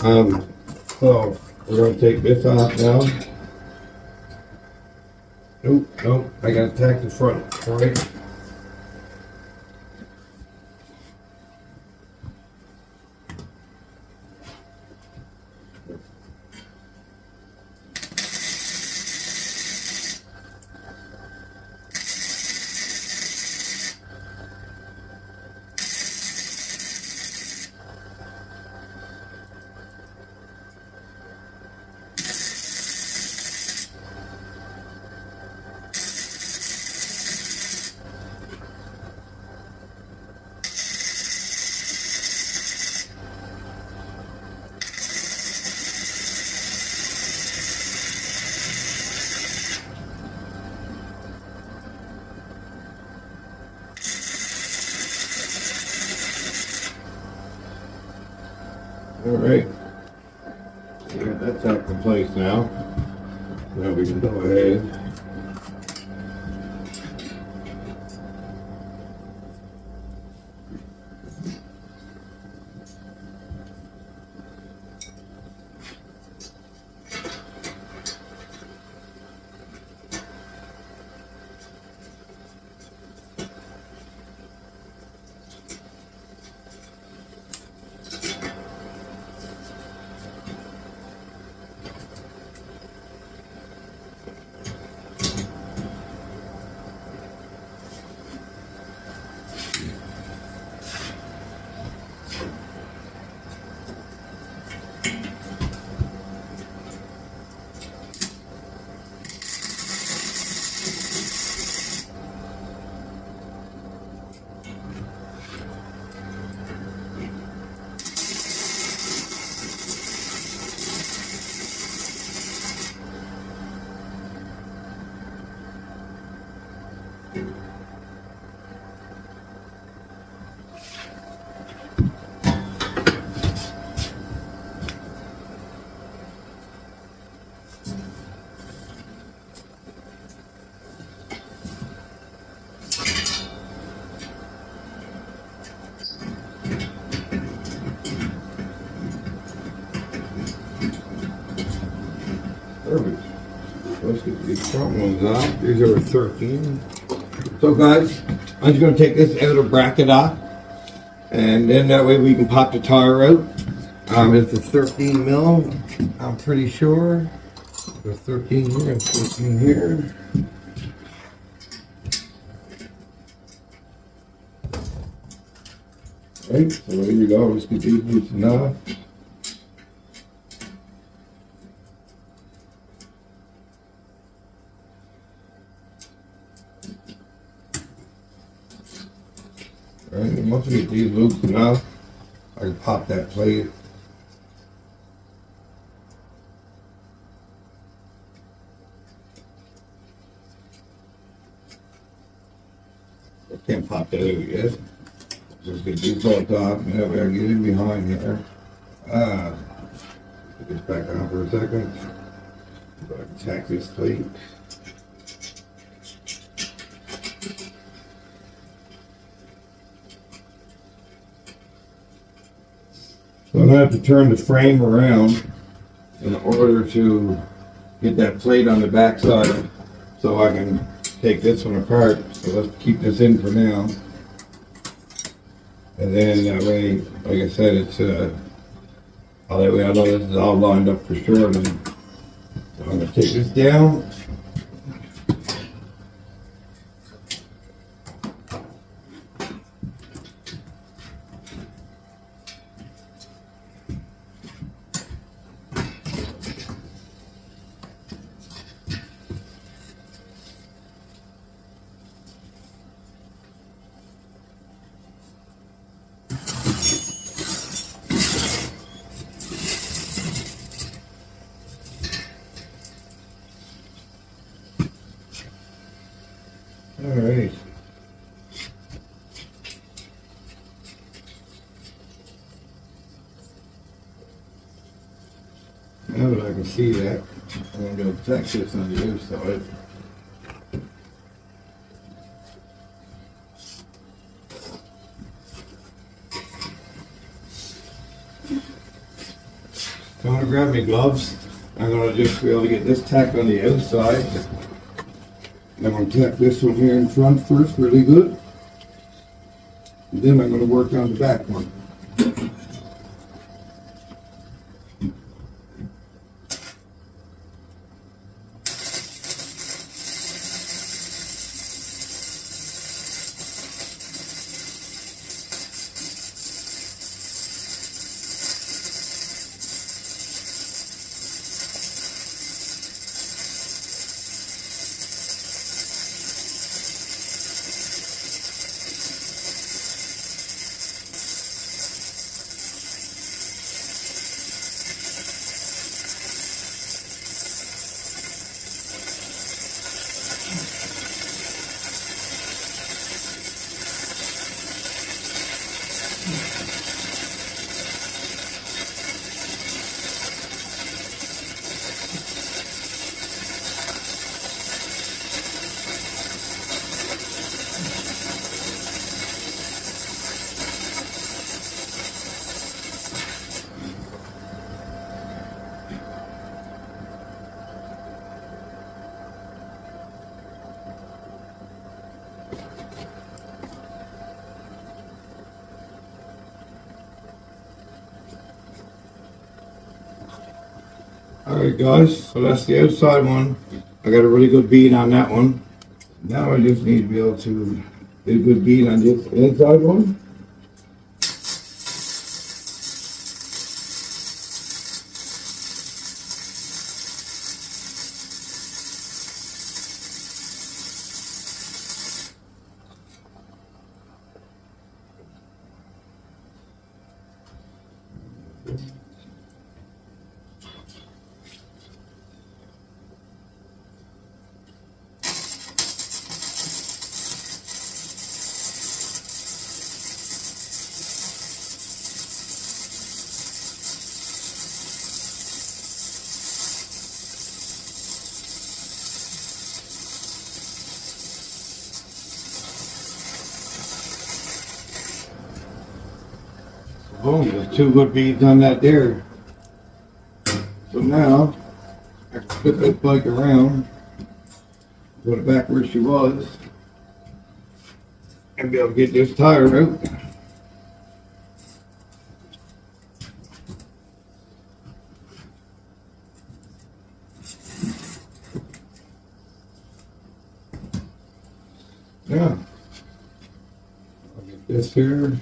So we're going to take this off now. Nope, I got to tack the front, all right? Alright, we got that tacked in place now. Now we can go ahead. Perfect. Let's get these front ones out. These are 13. So guys, I'm just going to take this outer bracket off, and then that way we can pop the tire out. It's a 13 mil, I'm pretty sure. There's 13 here and 13 here. Right, so there you go. Let's get these loosened off. Alright, and once we get these loosened off, I can pop that plate. I can't pop that out yet. Just get these bolts off, and that way I can get in behind here. Put this back on for a second. So I can tack this plate. So I'm going to have to turn the frame around in order to get that plate on the back side so I can take this one apart. So let's keep this in for now. And then that way, like I said, it's all that way I know this is all lined up for sure. Then so I'm going to take this down. All right. Now that I can see that, I'm going to go tack this on the other side. I'm going to grab my gloves. I'm going to just be able to get this tack on the outside. I'm going to tack this one here in front first, really good. And then I'm going to work on the back one. Alright guys, so that's the outside one. I got a really good bead on that one. Now I just need to be able to get a good bead on this inside one. Boom, there's two good beads on that there. So now, I can flip this bike around, put it back where she was, and be able to get this tire out. Now, I'll get this here,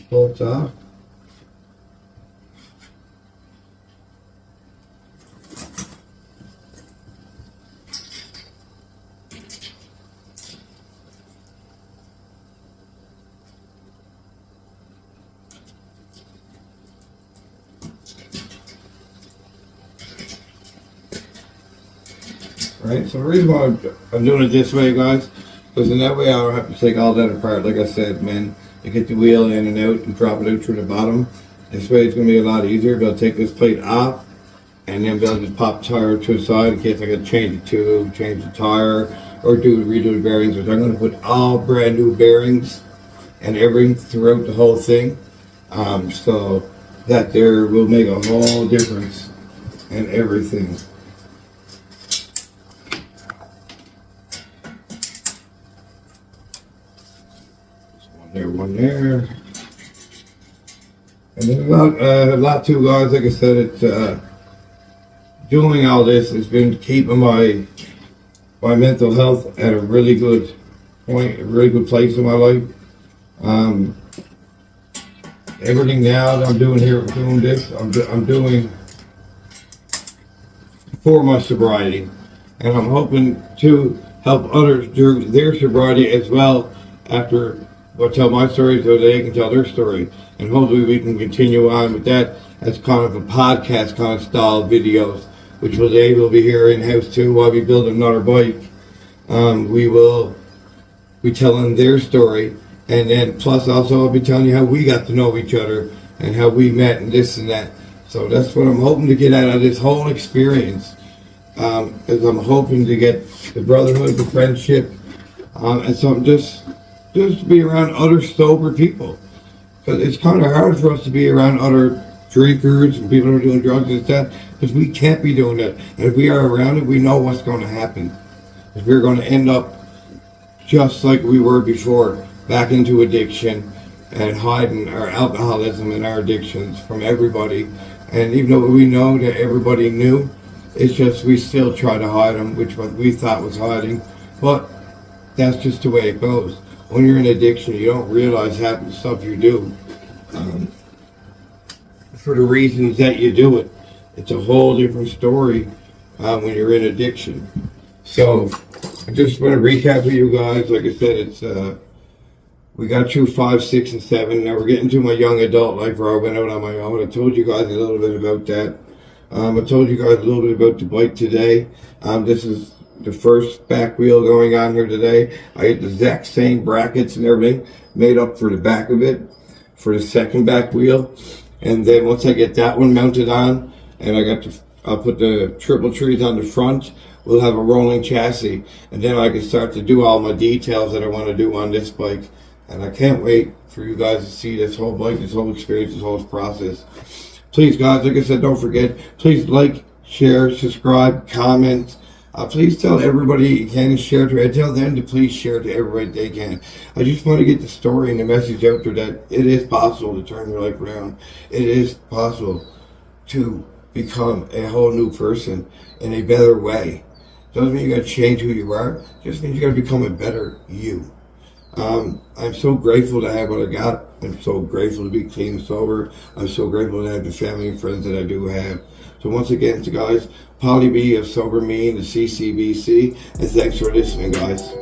pull it off. Right, so the reason why I'm doing it this way, guys, because in that way I don't have to take all that apart. Like I said, man, you get the wheel in and out and drop it out through the bottom. This way it's going to be a lot easier. But I'll take this plate off and then they'll just pop the tire to the side in case I got to change the tube, change the tire, or redo the bearings. Which I'm going to put all brand new bearings and everything throughout the whole thing. So that there will make a whole difference in everything. One there, and then a lot too, guys. Like I said, it's doing all this has been keeping my mental health at a really good point, a really good place in my life. Everything now that I'm doing here, doing this, I'm doing for my sobriety, and I'm hoping to help others do their sobriety as well after. I'll tell my story so they can tell their story, and hopefully we can continue on with that as kind of a podcast kind of style videos, which they will be here in house too while we build another bike. We will be telling their story, and then plus also I'll be telling you how we got to know each other and how we met and this and that. So that's what I'm hoping to get out of this whole experience, is I'm hoping to get the brotherhood, the friendship, and something just to be around other sober people, because it's kind of hard for us to be around other drinkers and people who are doing drugs and stuff, because we can't be doing that. And if we are around it, we know what's going to happen. If we're going to end up just like we were before, back into addiction and hiding our alcoholism and our addictions from everybody. And even though we know that everybody knew, it's just we still try to hide them, which what we thought was hiding. But that's just the way it goes. When you're in addiction, you don't realize half the stuff you do for the reasons that you do it. It's a whole different story when you're in addiction. So I just want to recap for you guys. Like I said, it's we got through 5, 6, and 7. Now we're getting to my young adult life where I went out on my own. I told you guys a little bit about that. I told you guys a little bit about the bike today. This is the first back wheel going on here today. I get the exact same brackets and everything made up for the back of it for the second back wheel. And then once I get that one mounted on, and I'll put the triple trees on the front, we'll have a rolling chassis. And then I can start to do all my details that I want to do on this bike. And I can't wait for you guys to see this whole bike, this whole experience, this whole process. Please, guys, like I said, don't forget, please like, share, subscribe, comment. Please tell everybody you can share to it. Tell them to please share to everybody they can. I just want to get the story and the message out there that it is possible to turn your life around. It is possible to become a whole new person in a better way. Doesn't mean you got to change who you are. Just means you got to become a better you. I'm so grateful to have what I got. I'm so grateful to be clean and sober. I'm so grateful to have the family and friends that I do have. So once again, guys, Polly B of Sober Me and the C.C.B.C. And thanks for listening, guys.